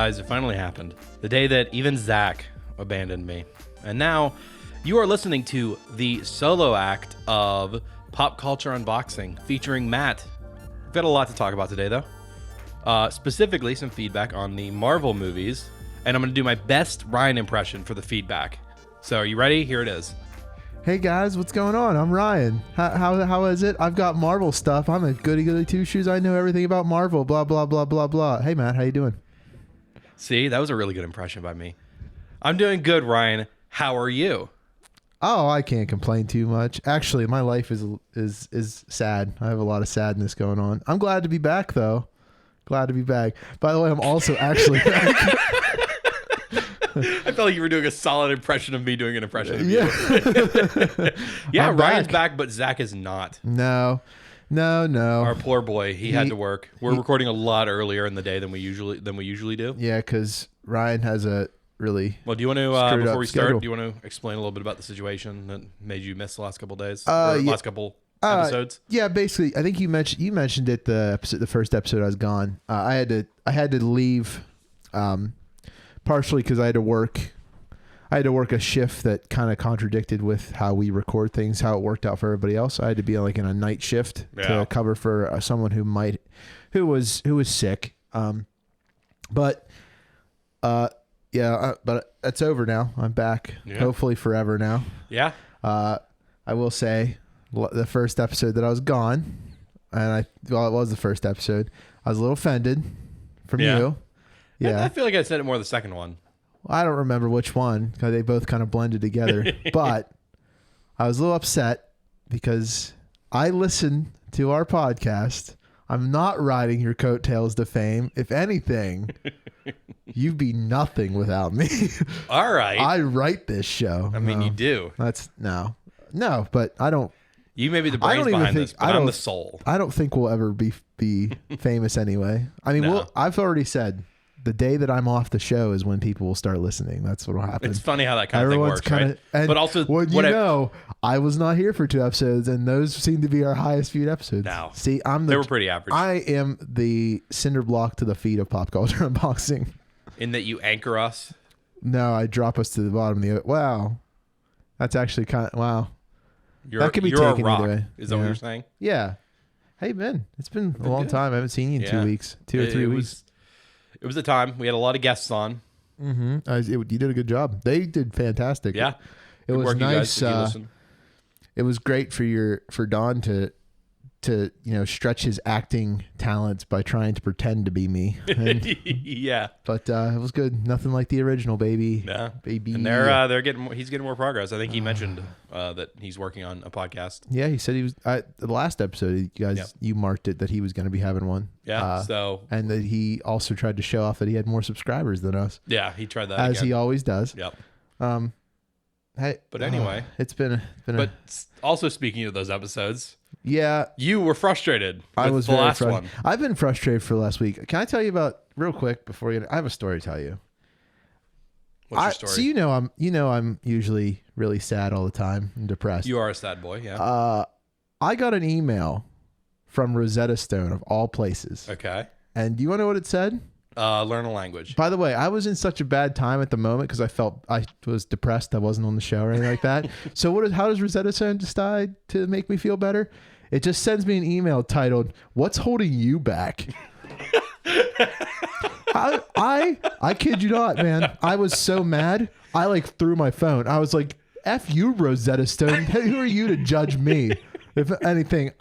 Guys, it finally happened. The day that even Zach abandoned me. And now you are listening to the solo act of Pop Culture Unboxing featuring Matt. We've got a lot to talk about today, though. Specifically, some feedback on the Marvel movies. And I'm going to do my best Ryan impression for the feedback. So are you ready? Here it is. Hey guys, what's going on? I'm Ryan. How is it? I've got Marvel stuff. I'm a goody two shoes. I know everything about Marvel. Blah blah blah blah blah. Hey Matt, how you doing? See, that was a really good impression by me. I'm doing good, Ryan. How are you? Oh, I can't complain too much. Actually, my life is sad. I have a lot of sadness going on. I'm glad to be back though. Glad to be back. By the way, I'm also actually back. I felt like you were doing a solid impression of me doing an impression of you. Yeah, I'm Ryan's back, but Zach is not. No. Our poor boy, he had to work. We're recording a lot earlier in the day than we usually do. Yeah, because Ryan has a really Well, do you want to before we start? schedule. Do you want to explain a little bit about the situation that made you miss the last couple of days, last couple episodes? Yeah, basically, I think you mentioned it the first episode I was gone. I had to leave, partially because I had to work a shift that kind of contradicted with how we record things, how it worked out for everybody else. I had to be like in a night shift to cover for someone who was sick. But it's over now. I'm back, hopefully forever now. Yeah. I will say the first episode that I was gone, and it was the first episode. I was a little offended from you. Yeah. I feel like I said it more the second one. I don't remember which one because they both kind of blended together. But I was a little upset because I listen to our podcast. I'm not riding your coattails to fame. If anything, you'd be nothing without me. All right. I write this show. I mean, you do. That's no, but I don't. You may be the brains behind this, but I'm the soul. I don't think we'll ever be famous anyway. I mean, I've already said. The day that I'm off the show is when people will start listening. That's what will happen. It's funny how that kind of thing works, right? But also, I was not here for 2 episodes, and those seem to be our highest viewed episodes. No. See, they were pretty average. I am the cinder block to the feet of Pop Culture Unboxing. In that you anchor us? No, I drop us to the bottom of the... Wow. That's actually kind of... Wow. That could be taken either way. Is that what you're saying? Yeah. Hey, Ben. It's been a long time. I haven't seen you in 2 weeks. 2 or 3 weeks. It was a time. We had a lot of guests on. Mm-hmm. You did a good job. They did fantastic. Yeah. It was nice. It was great for Don to stretch his acting talents by trying to pretend to be me. Yeah. But it was good. Nothing like the original, baby. Yeah. Baby. And he's getting more progress. I think he mentioned that he's working on a podcast. Yeah, he said he was the last episode, you guys you marked it that he was going to be having one. Yeah. And that he also tried to show off that he had more subscribers than us. Yeah, he tried that as he always does. Yep. Hey, but anyway, it's been But also speaking of those episodes, yeah, you were frustrated. I was the last one. I've been frustrated for the last week. Can I tell you about real quick before I have a story to tell you. What's your story? So I'm usually really sad all the time and depressed. You are a sad boy, yeah. I got an email from Rosetta Stone of all places. Okay. And do you want to know what it said? Learn a language. By the way, I was in such a bad time at the moment because I was depressed. I wasn't on the show or anything like that. So how does Rosetta Stone decide to make me feel better? It just sends me an email titled, "What's holding you back?" I kid you not, man. I was so mad. I threw my phone. I was like, "F you, Rosetta Stone. Who are you to judge me?" If anything,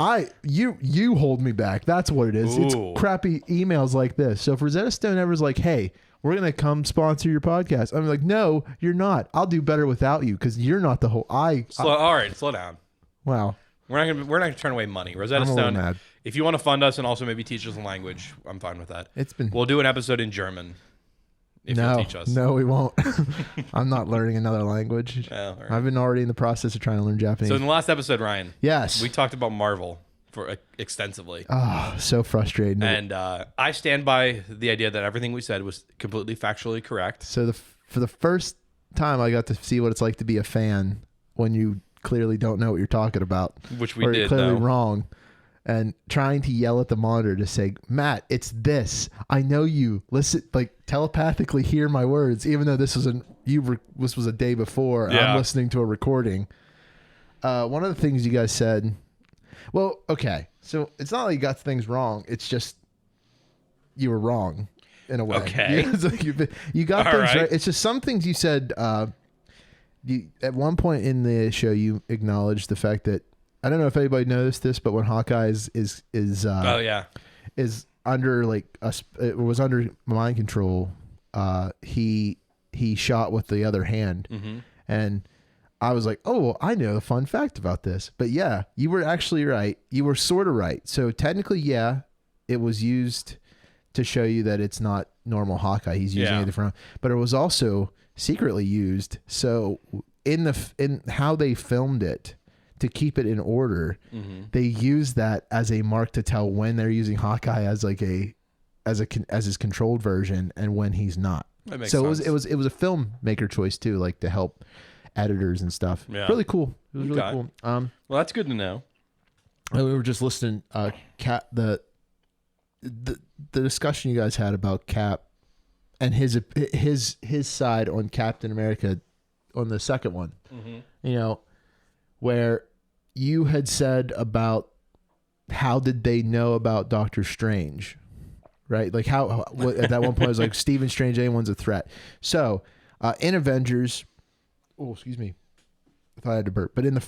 you hold me back. That's what it is. Ooh. It's crappy emails like this. So if Rosetta Stone ever's like, "Hey, we're going to come sponsor your podcast," I'm like, "No, you're not. I'll do better without you because you're not the whole." All right, slow down. Wow. We're not gonna turn away money. Rosetta Stone. If you want to fund us and also maybe teach us a language, I'm fine with that. We'll do an episode in German. If you'll teach us. No, we won't. I'm not learning another language. Oh, right. I've been already in the process of trying to learn Japanese. So in the last episode, Ryan, yes, we talked about Marvel for extensively. Oh, so frustrating. And I stand by the idea that everything we said was completely factually correct. So for the first time, I got to see what it's like to be a fan when you clearly don't know what you're talking about, which we or did. You're clearly wrong. and trying to yell at the monitor to say, Matt, it's this. I know you. Listen, like telepathically hear my words, even though this was a day before. Yeah. I'm listening to a recording. One of the things you guys said, well, okay, so it's not like you got things wrong. It's just you were wrong in a way. Okay. It's like you got All things right. right. It's just some things you said. At one point in the show, you acknowledged the fact that, I don't know if anybody noticed this, but when Hawkeye is under it was under mind control, he shot with the other hand, and I was like, oh, I know a fun fact about this. But yeah, you were actually right. You were sort of right. So technically, yeah, it was used to show you that it's not normal Hawkeye. He's using a different, but it was also secretly used. So in how they filmed it, to keep it in order, they use that as a mark to tell when they're using Hawkeye as his controlled version and when he's not. That makes so sense. it was a filmmaker choice too, like to help editors and stuff. Yeah. Really cool. It was really Okay. cool. Well, that's good to know. We were just listening. The discussion you guys had about Cap and his side on Captain America on the second one. You know, where you had said about how did they know about Doctor Strange, right? Like at that one point it was like Stephen Strange, anyone's a threat. So in Avengers, oh excuse me, I thought I had to burp. But in the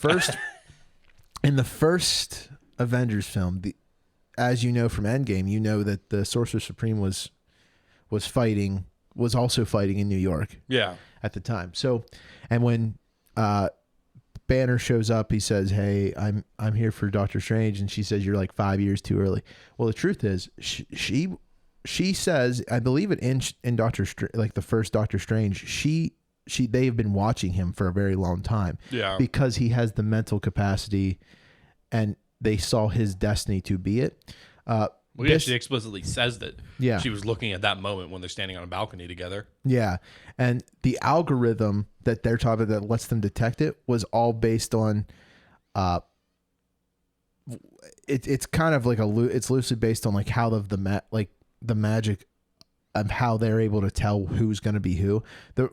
first Avengers film, as you know from Endgame, you know that the Sorcerer Supreme was also fighting in New York. Yeah. At the time. So, and when Banner shows up, he says, "Hey, I'm here for Doctor Strange," and she says, "You're like 5 years too early." Well, the truth is, she says, I believe it in like the first Doctor Strange, they've been watching him for a very long time. Yeah. Because he has the mental capacity, and they saw his destiny to be it. Well, yeah, she explicitly says that Yeah. she was looking at that moment when they're standing on a balcony together. Yeah. And the algorithm that they're talking about that lets them detect it was all based on it's kind of like it's loosely based on like how the magic of how they're able to tell who's going to be who. The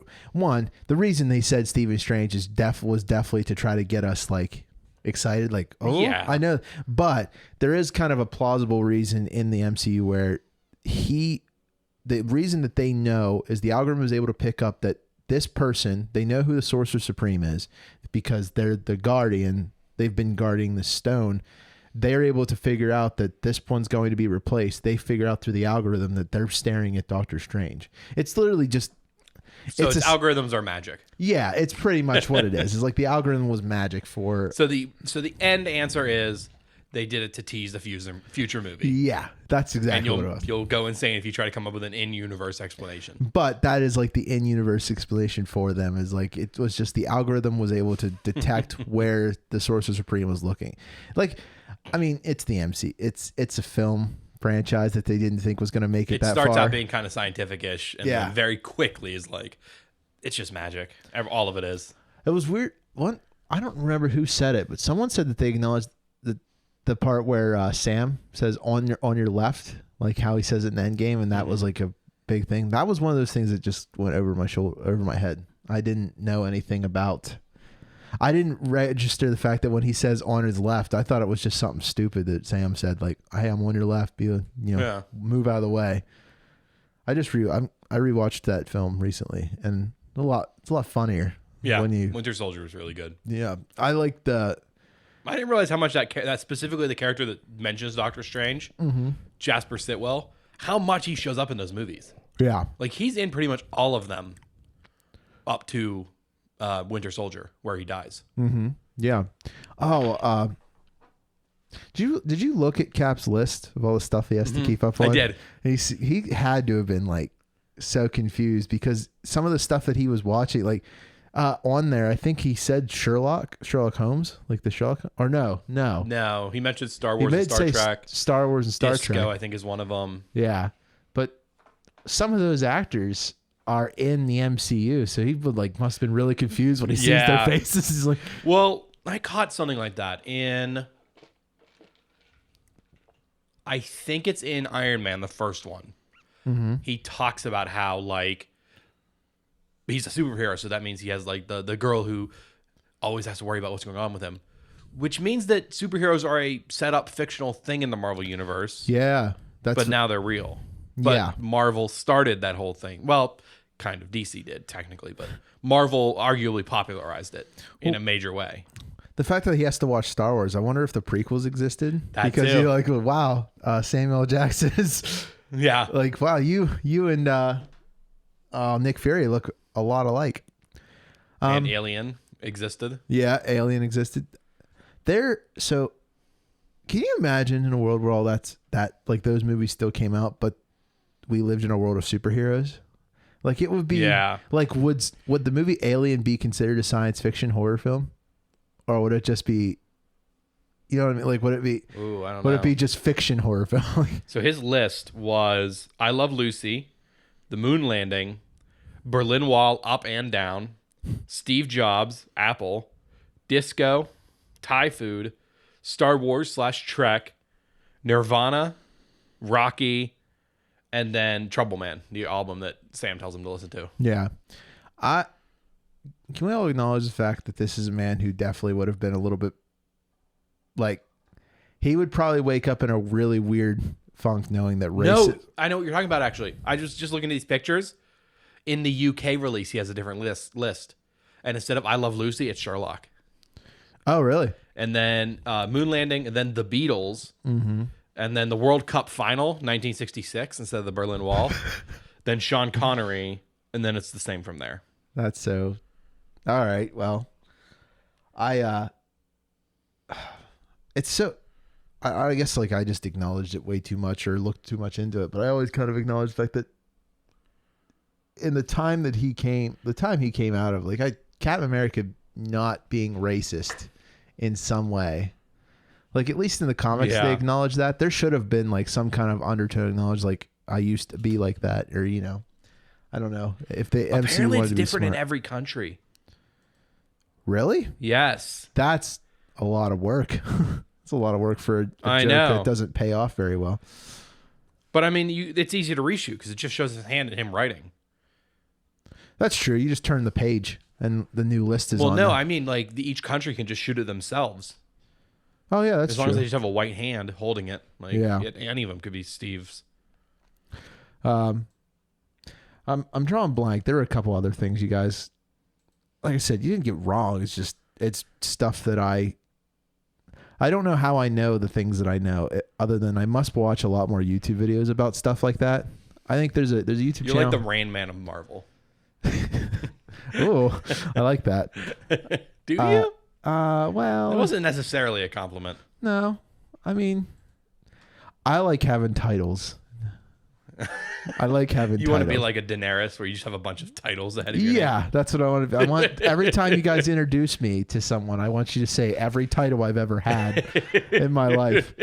reason they said Stephen Strange was definitely to try to get us like excited, like, oh yeah, I know. But there is kind of a plausible reason in the MCU where the reason that they know is the algorithm is able to pick up that this person, they know who the Sorcerer Supreme is because they're the guardian. They've been guarding the stone. They're able to figure out that this one's going to be replaced. They figure out through the algorithm that they're staring at Doctor Strange. It's literally just... So its algorithms are magic. Yeah, it's pretty much what it is. It's like the algorithm was magic for... So the end answer is they did it to tease the future movie. Yeah, that's exactly what it was. You'll go insane if you try to come up with an in-universe explanation. But that is like the in-universe explanation for them, is like it was just the algorithm was able to detect where the Sorcerer Supreme was looking. Like, I mean, it's the MC. It's a film franchise that they didn't think was going to make it that far. It starts out being kind of scientific-ish, and Yeah. then very quickly is like, it's just magic. All of it is. It was weird. I don't remember who said it, but someone said that they acknowledged the part where Sam says on your left, like how he says it in Endgame, and that was like a big thing. That was one of those things that just went over my head. I didn't know anything about. I didn't register the fact that when he says on his left, I thought it was just something stupid that Sam said, like, "Hey, I'm on your left. Move out of the way." I rewatched that film recently, and it's a lot funnier. Yeah, Winter Soldier was really good. Yeah, I like the. I didn't realize how much that specifically the character that mentions Doctor Strange, Jasper Sitwell, how much he shows up in those movies. Yeah, like he's in pretty much all of them, up to Winter Soldier, where he dies. Mm-hmm. Yeah. Oh, did you look at Cap's list of all the stuff he has to keep up on? I did. He had to have been like so confused because some of the stuff that he was watching, like on there, I think he said Sherlock Holmes, like the Sherlock, or no. He mentioned Star Wars and Star Trek. Star Wars and Star Trek, I think, is one of them. Yeah, but some of those actors are in the MCU, so he must have been really confused when he sees their faces. He's like, well, I caught something like that in I think it's in Iron Man, the first one. He talks about how, like, he's a superhero, so that means he has, like, the girl who always has to worry about what's going on with him, which means that superheroes are a set-up fictional thing in the Marvel universe. Yeah. But now they're real. But Yeah. Marvel started that whole thing. Well, kind of. DC did, technically, but Marvel arguably popularized it in a major way. The fact that he has to watch Star Wars, I wonder if the prequels existed. That because too. you're like, wow, Samuel Jackson is Yeah. like, wow, you and Nick Fury look a lot alike. And Alien existed. Yeah, Alien existed. So can you imagine in a world where all that like those movies still came out, but we lived in a world of superheroes? Like it would be like would the movie Alien be considered a science fiction horror film? Or would it just be, you know what I mean? Like would it be Ooh, I don't would know. it be just fiction horror film? So his list was I Love Lucy, The Moon Landing, Berlin Wall Up and Down, Steve Jobs, Apple, Disco, Thai Food, Star Wars / Trek, Nirvana, Rocky, and then Trouble Man, the album that Sam tells him to listen to. Yeah. Can we all acknowledge the fact that this is a man who definitely would have been a little bit like he would probably wake up in a really weird funk knowing that race. No, I know what you're talking about, actually. I just looking at these pictures. In the UK release, he has a different list. And instead of I Love Lucy, it's Sherlock. Oh, really? And then Moon Landing, and then The Beatles. Mm-hmm. And then the World Cup final, 1966, instead of the Berlin Wall. Then Sean Connery, and then it's the same from there. That's so... All right, well, it's so... I guess like I just acknowledged it way too much or looked too much into it, but I always kind of acknowledge the fact that in the time he came out of, like Captain America not being racist in some way, like at least in the comics they acknowledge that. There should have been like some kind of undertone acknowledge, like I used to be like that, or you know, I don't know if the MCU Apparently wanted it's to be different in smart. every country. Really? Yes. That's a lot of work. It's a lot of work for a I joke know. that doesn't pay off very well. But I mean, it's easy to reshoot because it just shows his hand and him writing. That's true. You just turn the page and the new list is on. Well, no, there. I mean, like each country can just shoot it themselves. Oh yeah, that's as true. long as they just have a white hand holding it. Like, Yeah. any of them could be Steve's. I'm drawing blank. There are a couple other things you guys, like I said, you didn't get wrong. It's stuff that I don't know how I know the things that I know, other than I must watch a lot more YouTube videos about stuff like that. I think there's a YouTube You're channel. like the Rain Man of Marvel. Oh, I like that. Do you? Well, It wasn't necessarily a compliment. no. I mean, I like having titles. I like having You want to be titles. like a Daenerys where you just have a bunch of titles ahead of you. Yeah, that's what I want to be. I want every time you guys introduce me to someone, I want you to say every title I've ever had in my life.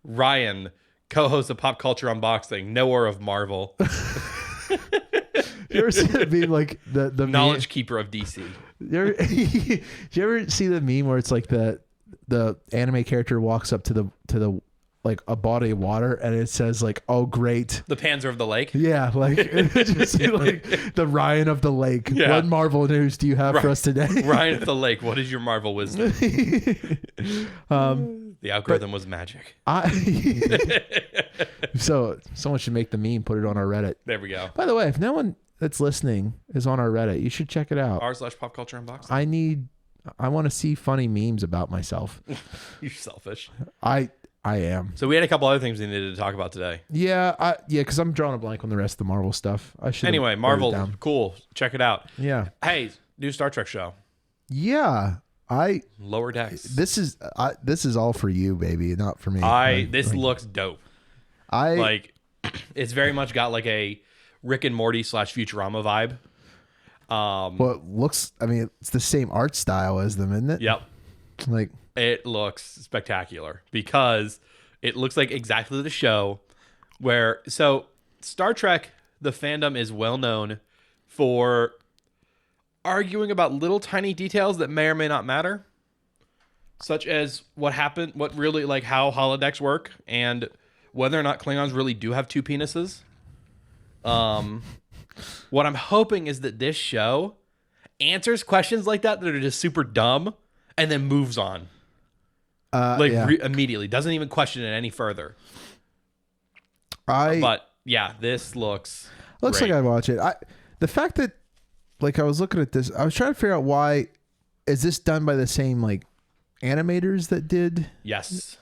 Ryan, co-host of Pop Culture Unboxing, knower of Marvel, You ever see that meme like the knowledge keeper of DC. You ever see the meme where it's like the anime character walks up to the like a body of water and it says like, oh great, The Panzer of the Lake. yeah, like just like the Ryan of the Lake. Yeah. What Marvel news do you have for us today? Ryan of the Lake, what is your Marvel wisdom? The algorithm was magic. So someone should make the meme, put it on our Reddit. There we go. By the way, if no one that's listening is on our Reddit, you should check it out. r/Pop Culture Unboxing. I want to see funny memes about myself. You're selfish. I am. So we had a couple other things we needed to talk about today. Yeah, because I'm drawing a blank on the rest of the Marvel stuff. I should. Anyway, Marvel, cool. Check it out. Yeah. Hey, new Star Trek show. Yeah. Lower Decks. This is all for you, baby, not for me. This looks dope. Like, it's very much got like a Rick and Morty / Futurama vibe. Well, it looks. I mean, it's the same art style as them, isn't it? Yep. Like, it looks spectacular because it looks like exactly the show where, so Star Trek, the fandom is well known for arguing about little tiny details that may or may not matter. such as what happened, what really like how holodecks work, and whether or not Klingons really do have two penises. What I'm hoping is that this show answers questions like that are just super dumb, and then moves on. Immediately, doesn't even question it any further. But yeah, this looks great. Like I'd watch it. The fact that like I was looking at this, I was trying to figure out why is this done by the same like animators that did? Yes.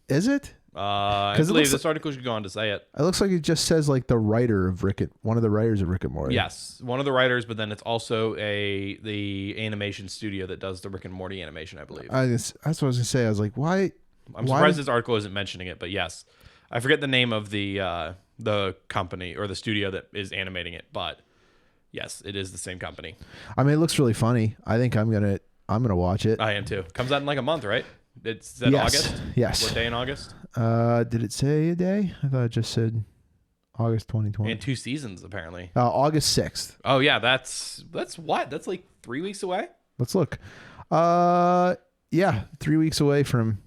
Is it? I believe this article should go on to say it. It looks like it just says like the writer of one of the writers of Rick and Morty. Yes, one of the writers, but then it's also the animation studio that does the Rick and Morty animation, I believe. That's what I was gonna say. I was like, why? I'm surprised this article isn't mentioning it, but yes, I forget the name of the company or the studio that is animating it, but yes, it is the same company. I mean, it looks really funny. I think I'm gonna watch it. I am too. Comes out in like a month, right? It's August? Yes. What day in August? Did it say a day? I thought it just said August 2020. And 2 seasons, apparently. August 6th. Oh, yeah. That's what? That's like 3 weeks away? Let's look. Yeah. 3 weeks away from.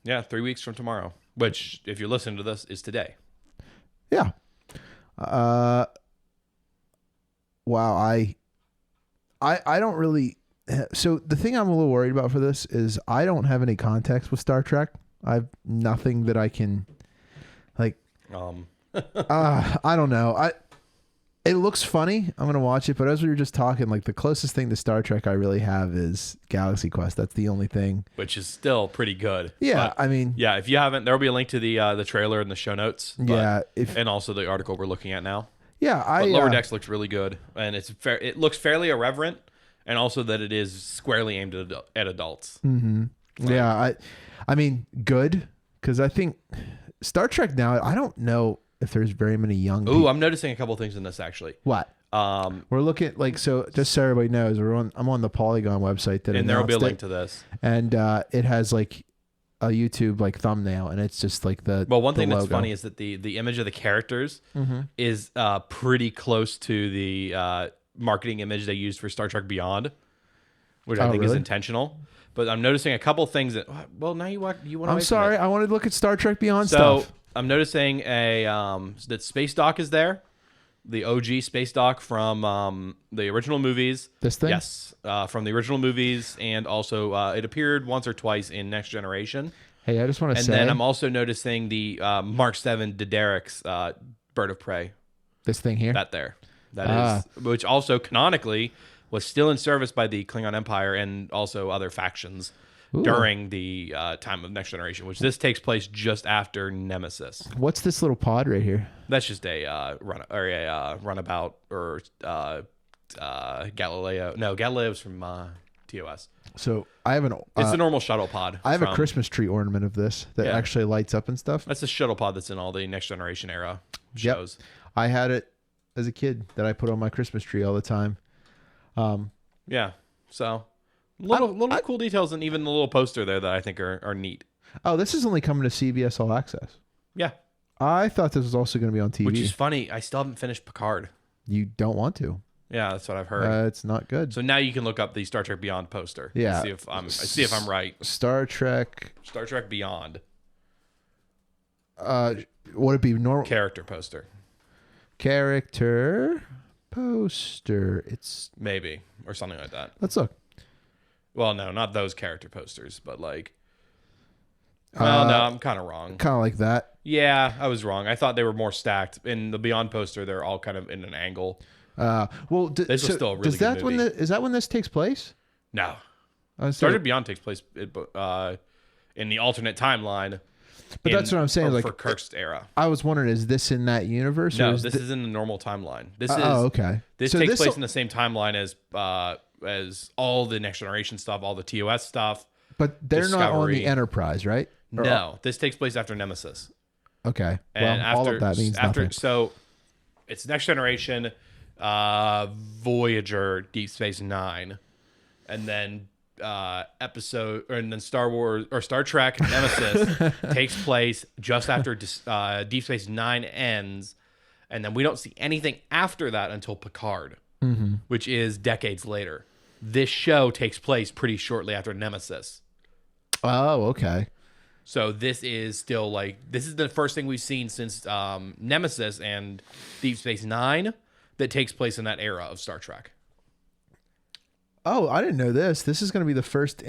Yeah, 3 weeks from tomorrow. Which, if you're listening to this, is today. Yeah. Wow. I don't really. So the thing I'm a little worried about for this is I don't have any context with Star Trek. I have nothing that I can like. I don't know. It looks funny. I'm gonna watch it, but as we were just talking, like the closest thing to Star Trek I really have is Galaxy Quest. That's the only thing. Which is still pretty good. Yeah, but, I mean, yeah. If you haven't, there will be a link to the trailer in the show notes. But, and also the article we're looking at now. Yeah, but Lower Decks looks really good, and it's fair. It looks fairly irreverent. And also that it is squarely aimed at adults. Mm-hmm. Yeah, I mean, good, because I think Star Trek now, I don't know if there's very many young people. Ooh, I'm noticing a couple things in this, actually. What? We're looking, like, so just so everybody knows, I'm on the Polygon website. And there will be a link to this. And it has, like, a YouTube, like, thumbnail, and it's just, like, the Well, one thing logo. that's funny is that the image of the characters is pretty close to the... marketing image they used for Star Trek Beyond, which I think is intentional. But I'm noticing a couple things that. Well, now you want. I'm sorry. I wanted to look at Star Trek Beyond stuff. So I'm noticing that Space Dock is there, the OG Space Dock from the original movies. This thing, yes, from the original movies, and also it appeared once or twice in Next Generation. Hey, I just want to say. And then I'm also noticing the Mark 7 D'Derek's Bird of Prey. This thing here. That is, which also canonically was still in service by the Klingon Empire and also other factions during the time of Next Generation, which this takes place just after Nemesis. What's this little pod right here? That's just a runabout or Galileo. No, Galileo's from TOS. So I have it's a normal shuttle pod. I have a Christmas tree ornament of this that actually lights up and stuff. That's the shuttle pod that's in all the Next Generation era shows. Yep. I had it as a kid that I put on my Christmas tree all the time. Yeah. So little cool details and even the little poster there that I think are neat. Oh, this is only coming to CBS All Access. Yeah. I thought this was also going to be on TV. Which is funny. I still haven't finished Picard. You don't want to. Yeah, that's what I've heard. It's not good. So now you can look up the Star Trek Beyond poster. Yeah. See if I'm right. Star Trek Beyond. Would it be normal? Character poster. Character poster. It's maybe or something like that. Let's look. Well, no, not those character posters, but like. Well, no, I'm kind of wrong. Kind of like that. Yeah, I was wrong. I thought they were more stacked. In the Beyond poster, they're all kind of in an angle. Well, this was still a really good movie. Is that when this takes place? No. Star Trek Beyond takes place in the alternate timeline. But that's what I'm saying. Like for Kirk's era. I was wondering, is this in that universe? No, this is in the normal timeline. This is okay. This takes place in the same timeline as all the Next Generation stuff, all the TOS stuff. But they're not on the Enterprise, right? No, this takes place after Nemesis. Okay. And all of that means nothing. So it's Next Generation, Voyager, Deep Space Nine, and then Star Wars or Star Trek Nemesis takes place just after Deep Space Nine ends, and then we don't see anything after that until Picard, which is decades later. This show takes place pretty shortly after Nemesis. Oh, okay. So this is still this is the first thing we've seen since Nemesis and Deep Space Nine that takes place in that era of Star Trek. Oh, I didn't know this. This is going to be the first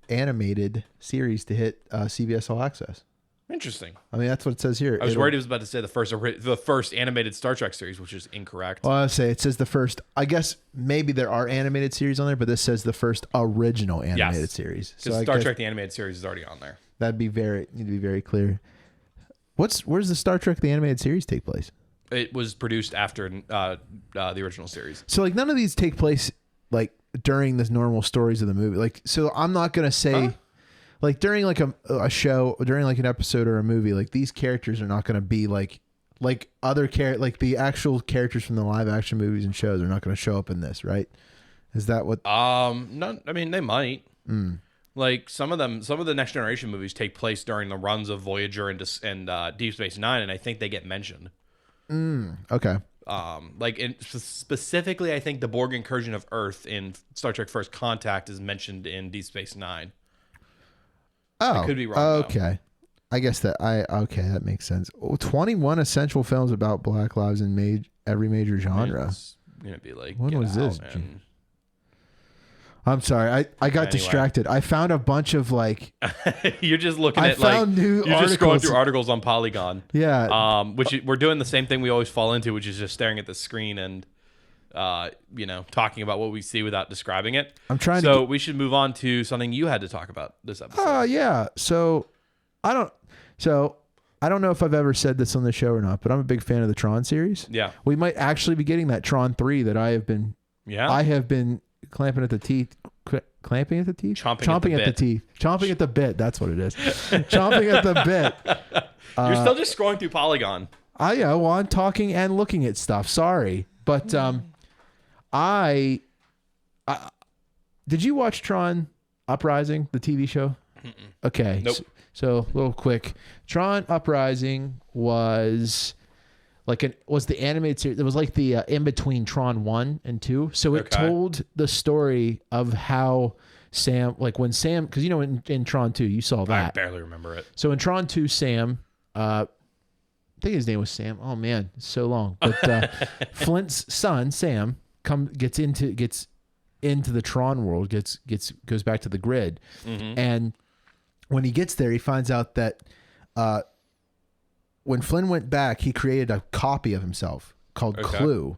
animated series to hit CBS All Access. Interesting. I mean, that's what it says here. I was worried it was about to say the first animated Star Trek series, which is incorrect. Well, I say it says the first. I guess maybe there are animated series on there, but this says the first original animated series. So Star Trek the animated series is already on there. That'd be need to be very clear. Where's the Star Trek the animated series take place? It was produced after the original series. So none of these take place during the normal stories of the movie. So I'm not gonna say. During a show, during an episode or a movie, these characters are not going to be like the actual characters from the live action movies and shows are not going to show up in this, right? Is that what? No, I mean they might. Some of the Next Generation movies take place during the runs of Voyager and Deep Space Nine, and I think they get mentioned. Okay. Specifically, I think the Borg incursion of Earth in Star Trek: First Contact is mentioned in Deep Space Nine. Oh, I could be wrong. Okay. Though. I guess that makes sense. 21 essential films about Black lives in every major genre. It's gonna be when was this? And... I'm sorry. I got distracted. I found a bunch of You're just looking at new you're articles. just scrolling through articles on Polygon. Yeah. Which we're doing the same thing we always fall into, which is just staring at the screen and talking about what we see without describing it. So we should move on to something you had to talk about this episode. Yeah. So I don't know if I've ever said this on the show or not, but I'm a big fan of the Tron series. Yeah. We might actually be getting that Tron 3 that I have been clamping at the teeth. Clamping at the teeth? Chomping at the teeth. Chomping at the bit. That's what it is. Chomping at the bit. You're still just scrolling through Polygon. I'm talking and looking at stuff. Sorry. But I did you watch Tron Uprising, the TV show? Mm-mm. Okay. Nope. So a little quick. Tron Uprising was the animated series. It was the in between Tron 1 and 2. So it told the story of how Sam, when Sam, because in Tron 2 you saw that. I barely remember it. So in Tron 2, Sam, I think his name was Sam. Oh man, it's so long. But Flint's son Sam gets into the Tron world, goes back to the grid, and when he gets there, he finds out that when Flynn went back, he created a copy of himself called Clue,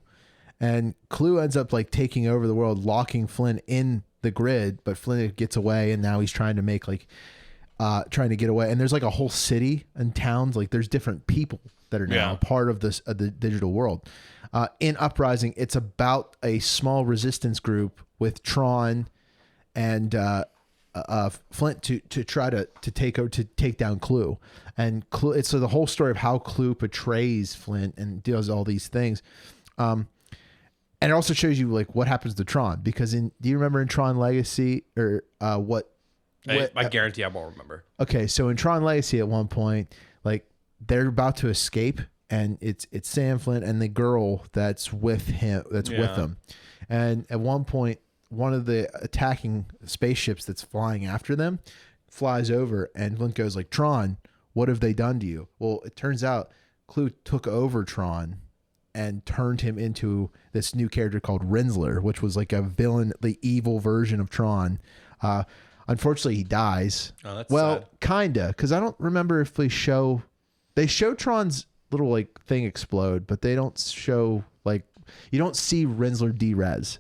and Clue ends up taking over the world, locking Flynn in the grid. But Flynn gets away, and now he's trying to make trying to get away. And there's a whole city and towns. There's different people that are now part of this the digital world. In Uprising, it's about a small resistance group with Tron and Flint to try to take down Clue. And Clue, it's the whole story of how Clue portrays Flint and does all these things. And it also shows you what happens to Tron, because do you remember in Tron Legacy or what? I guarantee I won't remember. Okay, so in Tron Legacy, at one point, they're about to escape, and it's Sam Flint and the girl that's with him, with them. And at one point, one of the attacking spaceships that's flying after them flies over, and Flint goes Tron, what have they done to you? Well, it turns out Clue took over Tron and turned him into this new character called Rinsler, which was a villain, the evil version of Tron. Unfortunately, he dies. Oh, that's well, sad. Kinda, because I don't remember if they show Tron's little thing explode, but they don't show you don't see Rinsler derez.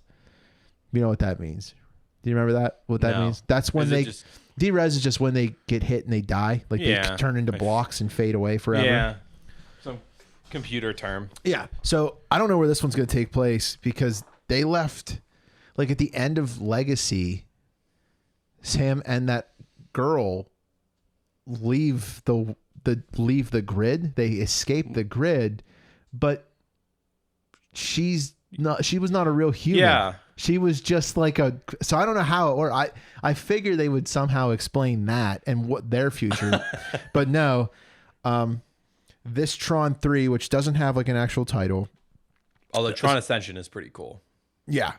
You know what that means? Do you remember that? What that means? That's when derez is just when they get hit and they die, they turn into blocks and fade away forever. Yeah, some computer term. Yeah. So I don't know where this one's going to take place, because they left at the end of Legacy. Sam and that girl leave the grid. They escape the grid, but she was not a real human. Yeah. She was just so I don't know how, or I figure they would somehow explain that and what their future, but no, this Tron 3, which doesn't have an actual title. Although Tron Ascension is pretty cool. Yeah.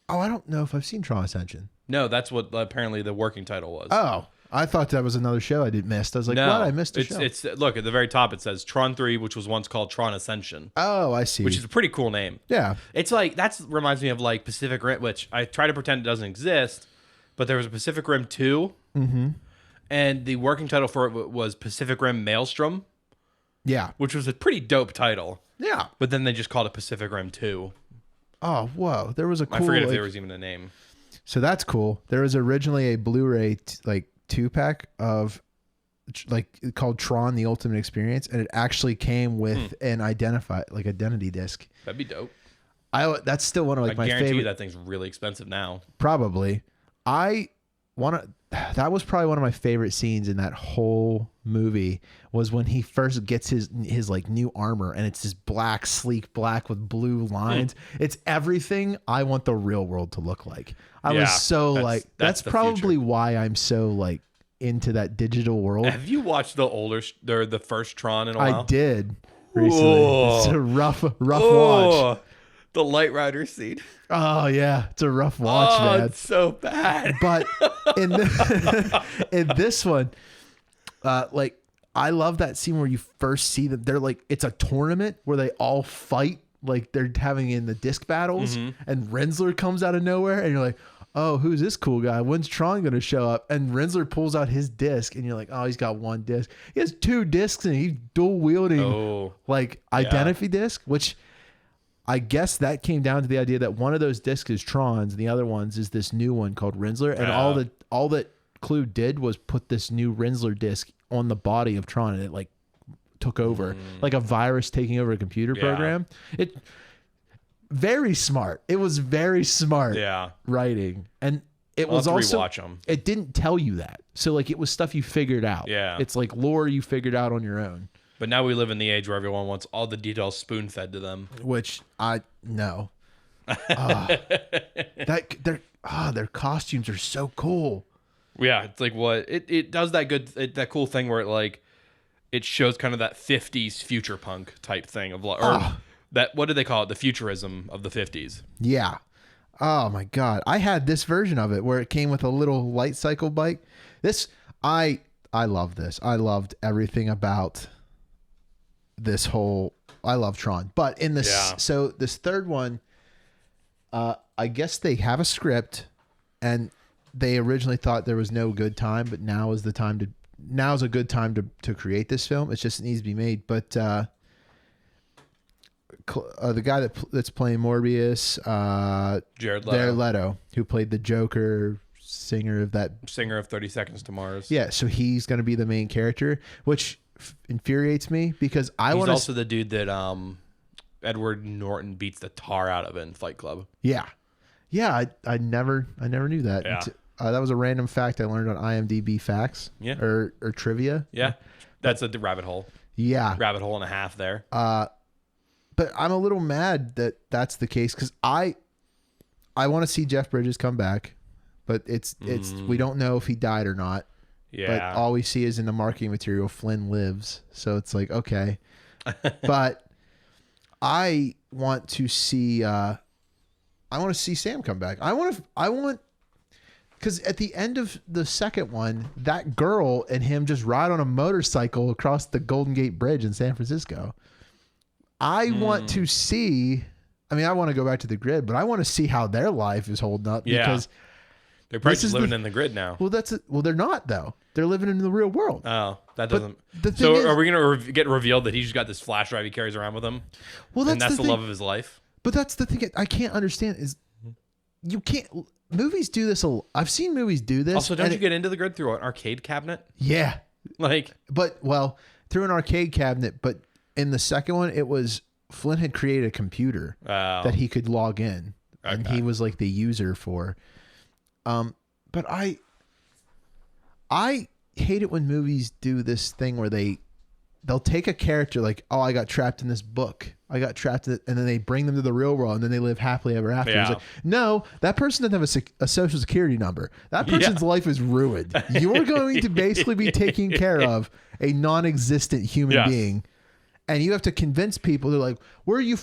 Oh, I don't know if I've seen Tron Ascension. No, that's what apparently the working title was. Oh, I thought that was another show I missed. I was like, No, what? I missed a show. It's look at the very top. It says Tron 3, which was once called Tron Ascension. Oh, I see. Which is a pretty cool name. Yeah. It's like that reminds me of like Pacific Rim, which I try to pretend it doesn't exist, but there was a Pacific Rim 2, and the working title for it was Pacific Rim Maelstrom. Yeah. Which was a pretty dope title. Yeah. But then they just called it Pacific Rim 2. Oh, whoa. There was a cool... I forget if there was even a name. So that's cool. There was originally a Blu-ray 2-pack of called Tron: The Ultimate Experience, and it actually came with an identity disc. That'd be dope. That's still one of my guarantee favorite. You that thing's really expensive now. Probably. That was probably one of my favorite scenes in that whole movie was when he first gets his new armor, and it's this black, sleek black with blue lines. It's everything I want the real world to look like. I was so that's probably why I'm so into that digital world. Have you watched the first Tron in a while? I did recently. Whoa. It's a rough watch. The Light Rider scene. Oh yeah, it's a rough watch, man. It's so bad. But in this one, I love that scene where you first see them. They're it's a tournament where they all fight, they're having in the disc battles, and Rensler comes out of nowhere, and you're like, oh, who's this cool guy? When's Tron going to show up? And Rensler pulls out his disc, and you're like, oh, he's got one disc. He has 2 discs, and he's dual wielding identity disc, which I guess that came down to the idea that one of those discs is Tron's, and the other one's is this new one called Rensler. And all that Clue did was put this new Rensler disc on the body of Tron, and it took over like a virus taking over a computer program. It very smart. It was very smart writing, and it was also rewatch them. It didn't tell you that, so it was stuff you figured out. Yeah, it's lore you figured out on your own. But now we live in the age where everyone wants all the details spoon fed to them, which I know. Their costumes are so cool. Yeah, it's it does that cool thing where it shows kind of that 50s future punk type thing of that, what do they call it? The futurism of the 50s. Yeah. Oh my God. I had this version of it where it came with a little light cycle bike. I love this. I loved everything about this whole, I love Tron. But in this, so this third one, I guess they have a script, and they originally thought there was no good time, but now's a good time to create this film. It just needs to be made. But the guy that's playing Morbius, Jared Leto, who played the Joker, singer of 30 Seconds to Mars. Yeah, so he's going to be the main character, which infuriates me because he's also the dude that Edward Norton beats the tar out of in Fight Club. Yeah. I never knew that. Yeah. That was a random fact I learned on IMDb Facts. Yeah. Or trivia. Yeah. That's a rabbit hole. Yeah. Rabbit hole and a half there. But I'm a little mad that that's the case because I want to see Jeff Bridges come back, but it's we don't know if he died or not. Yeah. But all we see is in the marketing material, Flynn lives. So it's okay. But I want to see Sam come back. I want because at the end of the second one, that girl and him just ride on a motorcycle across the Golden Gate Bridge in San Francisco. I want to see. I mean, I want to go back to the grid, but I want to see how their life is holding up because they're probably just living in the grid now. Well, they're not though. They're living in the real world. Oh, that doesn't. So are we going to get revealed that he's just got this flash drive he carries around with him? Well, that's the love of his life. But that's the thing I can't understand is you can't. Movies do this. I've seen movies do this. Also, don't you get into the grid through an arcade cabinet? Yeah. Through an arcade cabinet. But in the second one, it was Flynn had created a computer that he could log in, and he was the user for. But I hate it when movies do this thing where they'll take a character I got trapped in this book. I got trapped in it, and then they bring them to the real world, and then they live happily ever after. Yeah. It's no, that person doesn't have a social security number. That person's life is ruined. You're going to basically be taking care of a non-existent human being, and you have to convince people. They're like, where are you?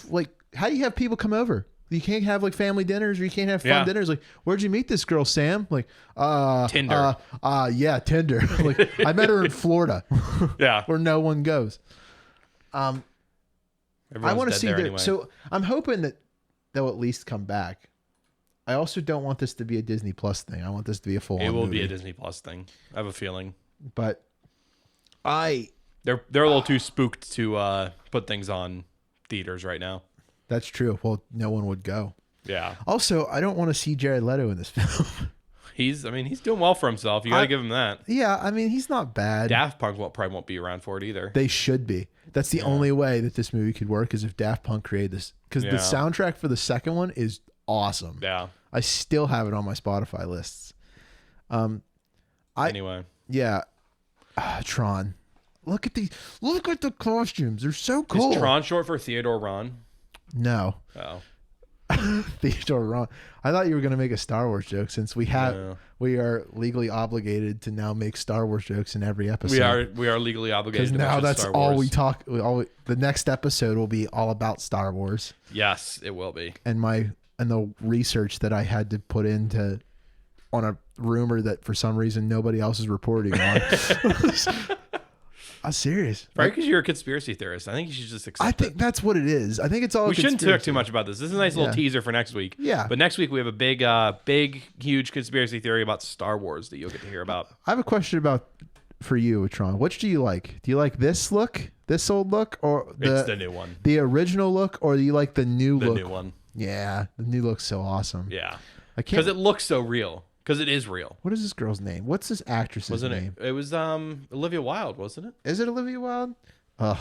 How do you have people come over? You can't have like family dinners, or you can't have fun dinners. Like, where'd you meet this girl, Sam? Like, Tinder. Yeah, Tinder. Like, I met her in Florida. Yeah, where no one goes. I want to see anyway. So I'm hoping that they'll at least come back. I also don't want this to be a Disney Plus thing. I want this to be a full. It will movie. be a Disney Plus thing. I have a feeling. But they're a little too spooked to put things on theaters right now. That's true. Well, no one would go. Yeah. Also, I don't want to see Jared Leto in this film. He's doing well for himself. You got to give him that. Yeah, I mean, he's not bad. Daft Punk probably won't be around for it either. They should be. That's the only way that this movie could work is if Daft Punk created this. Because the soundtrack for the second one is awesome. Yeah. I still have it on my Spotify lists. Anyway. Yeah. Tron. Look at the costumes. They're so cool. Is Tron short for Theodore Ron? No. Oh. Theodore Ron. I thought you were going to make a Star Wars joke since we are legally obligated to now make Star Wars jokes in every episode. We are legally obligated to now that's Star Wars. all we talk. The next episode will be all about Star Wars. Yes, it will be. And the research that I had to put into on a rumor that for some reason nobody else is reporting on. I'm serious. Right, because you're a conspiracy theorist. I think you should just accept I think that's what it is. I think it's all. We shouldn't talk too much about this. This is a nice little teaser for next week. Yeah. But next week we have a big, huge conspiracy theory about Star Wars that you'll get to hear about. I have a question for you, Tron. Which do you like? Do you like this look, this old look, or it's the new one? The original look, or do you like the new look? The new one. Yeah, the new look's so awesome. Yeah. I can't. Because it looks so real. Because it is real. What is this girl's name? What's this actress's name? It was Olivia Wilde, wasn't it? Is it Olivia Wilde? Ugh.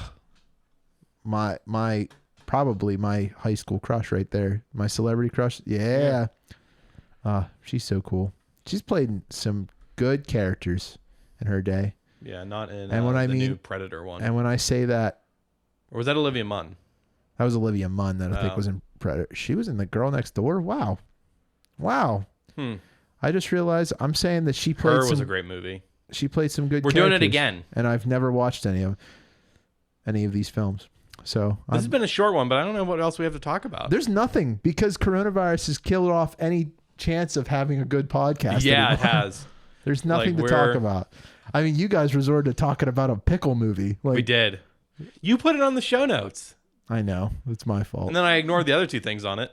Probably my high school crush right there. My celebrity crush. Yeah. She's so cool. She's played some good characters in her day. Yeah, not in the new Predator one. And when I say that, or was that Olivia Munn? That was Olivia Munn that I think was in Predator. She was in The Girl Next Door. Wow. I just realized I'm saying that she played. Was a great movie. She played some good. We're doing it again, and I've never watched any of these films. So this has been a short one, but I don't know what else we have to talk about. There's nothing because coronavirus has killed off any chance of having a good podcast. Yeah, anymore. it has. There's nothing to talk about. I mean, you guys resorted to talking about a pickle movie. We did. You put it on the show notes. I know. It's my fault. And then I ignored the other two things on it.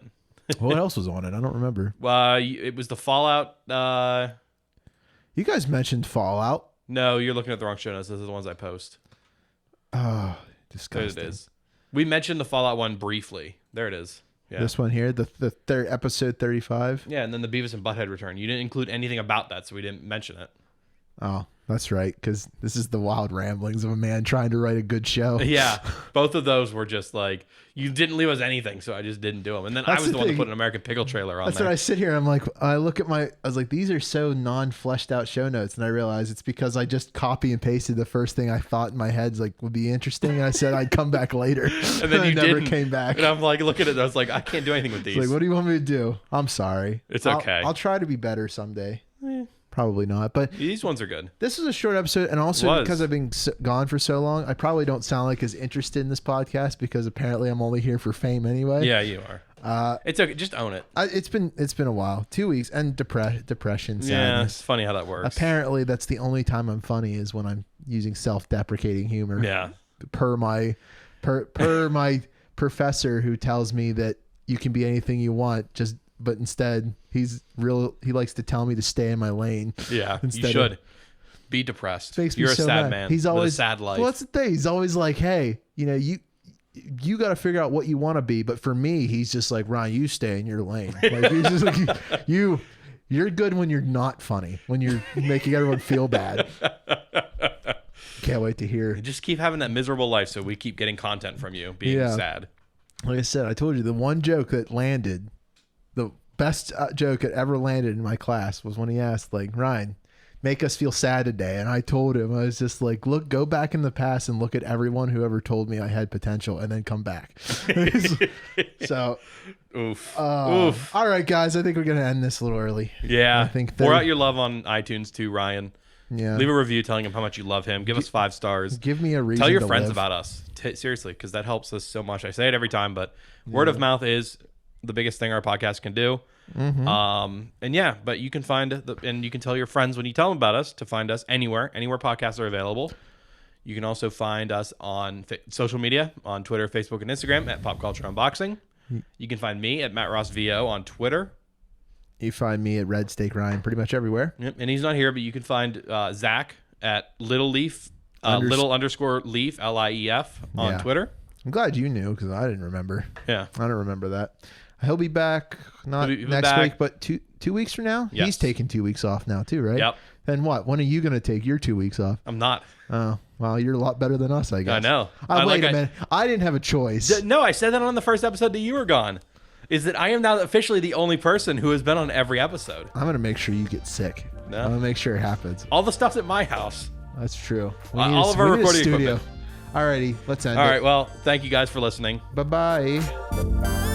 What else was on it? I don't remember. It was the Fallout. You guys mentioned Fallout. No, you're looking at the wrong show notes. Those are the ones I post. Oh, disgusting. There it is. We mentioned the Fallout one briefly. There it is. Yeah. This one here, the third episode 35. Yeah, and then the Beavis and Butthead return. You didn't include anything about that, so we didn't mention it. Oh, that's right, because this is the wild ramblings of a man trying to write a good show. Yeah, both of those were just like, you didn't leave us anything, so I just didn't do them. And then I was the one to put an American Pickle trailer on That's there. what I sit here and I'm like, I was like, these are so non-fleshed out show notes. And I realized it's because I just copy and pasted the first thing I thought in my head would be interesting. And I said I'd come back later. And then I you never didn't. came back. And I'm like, look at it. I was like, I can't do anything with these. It's like, what do you want me to do? I'm sorry. It's okay. I'll try to be better someday. Probably not, but these ones are good. This is a short episode, and also because I've been gone for so long, I probably don't sound like as interested in this podcast because apparently I'm only here for fame anyway. Yeah, you are. It's okay. Just own it. It's been a while, 2 weeks, and depression, sadness. Yeah, it's funny how that works. Apparently, that's the only time I'm funny is when I'm using self-deprecating humor. Yeah. Per my professor who tells me that you can be anything you want, but instead he likes to tell me to stay in my lane. Yeah, you should be depressed. You're a sad man. He's always with a sad life. Well, that's the thing. He's always like, hey, you got to figure out what you want to be. But for me, he's just like, Ryan, you stay in your lane. Like he's just like, you're good when you're not funny, when you're making everyone feel bad. Can't wait to hear. You just keep having that miserable life, so we keep getting content from you being sad. Like I said, I told you the one joke that landed. The best joke that ever landed in my class was when he asked, like, Ryan, make us feel sad today. And I told him, I was just like, go back in the past and look at everyone who ever told me I had potential and then come back. So, oof. All right, guys, I think we're going to end this a little early. Yeah. I think pour out your love on iTunes too, Ryan. Yeah. Leave a review telling him how much you love him. Give us 5 stars. Give me a reason. Tell your to friends live. about us. Seriously, because that helps us so much. I say it every time, but word of mouth is the biggest thing our podcast can do. And yeah, but you can and you can tell your friends when you tell them about us to find us anywhere podcasts are available. You can also find us on social media, on Twitter, Facebook, and Instagram at Pop Culture Unboxing. You can find me at Matt Ross VO on Twitter. You find me at Red Steak Ryan pretty much everywhere. Yep, and he's not here, but you can find Zach at Little Leaf, little underscore Leaf, LIEF on Twitter. I'm glad you knew because I didn't remember. Yeah. I don't remember that. He'll be back not He'll be next back. week, but two weeks from now? Yes. He's taking 2 weeks off now too, right? Yep. Then what? When are you going to take your 2 weeks off? I'm not. Oh, well, you're a lot better than us, I guess. I know. Wait a minute. I didn't have a choice. No, I said that on the first episode that you were gone. Is that I am now officially the only person who has been on every episode. I'm going to make sure you get sick. No. I'm going to make sure it happens. All the stuff's at my house. That's true. All of our recording equipment. Alrighty, let's end it. All right, well, thank you guys for listening. Bye-bye.